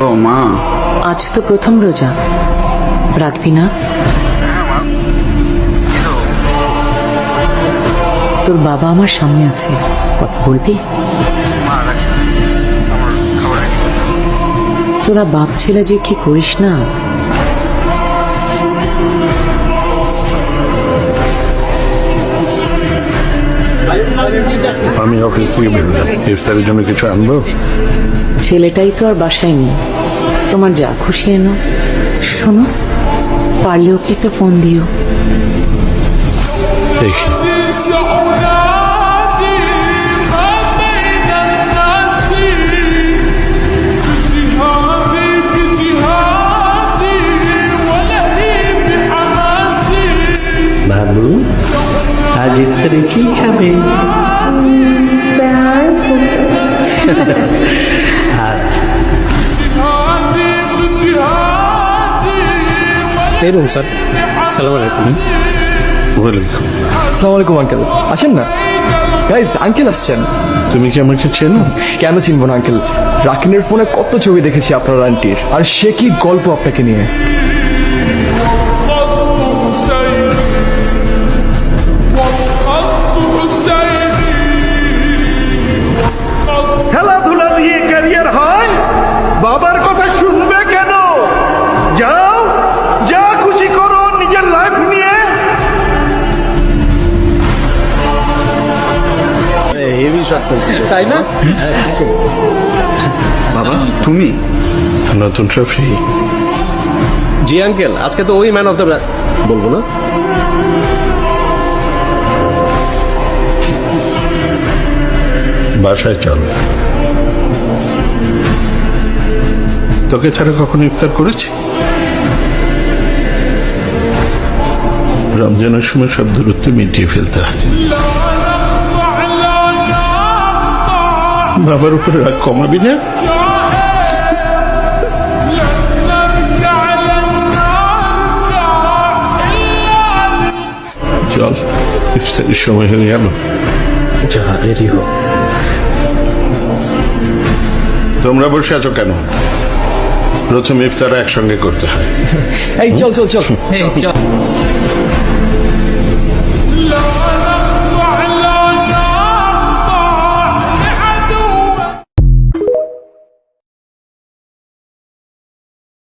ও মা, আজ তো প্রথম রোজা, রাখবি না? তোর বাবা আমার সামনে আছে, কথা বলবি? মা রাখি, আমার খাবার রেডি করতে হবে। তোরা বাপ ছেলে যে কি করিস না। আমি অফিস থেকে বেরোলাম, ইফতারের জন্য কিছু আনবো? ছেলেটাই তো আর বাসায় নেই, তোমার যা খুশি এনো। শোনো, পারলে ওকে একটা ফোন দিও। দেখি। বাবু, আজ ইফতারে কি খাবে? আচ্ছা, এই রুম স্যার। সালাম আলাইকুম। ওয়েলকাম। আসসালামু আলাইকুম আঙ্কেল, আসেন না। গাইজ, আঙ্কেল আসছেন। তুমি কি আমাকে চেনো? কেন চিনবো না আঙ্কেল, রাকিনের ফোনে কত ছবি দেখেছি আপনার আন্টির, আর সে কি গল্প আপনাকে নিয়ে। খেলাধুলা দিয়ে ক্যারিয়ার হয়? বাবার কথা শুনবে কেন? যাও, যা খুশি করো নিজের লাইফ নিয়ে। তাই না? বাবা তুমি? নতুন ট্রফি? জি আঙ্কেল, আজকে তো ওই ম্যান অফ দ্য বলবো না। বাসায় চল। তোকে ছাড়া কখনো ইফতার করেছি? রমজানের সময় সব দূরত্ব মিটিয়ে ফেলতে হয়। বাবার উপরে রাগ কমাবি না? চল, ইফতারের সময় হয়ে গেল। যা রেডি হোক। তোমরা বসে আছো কেন? প্রথম ইফতার একসঙ্গে করতে হয়। এই চল চল চল।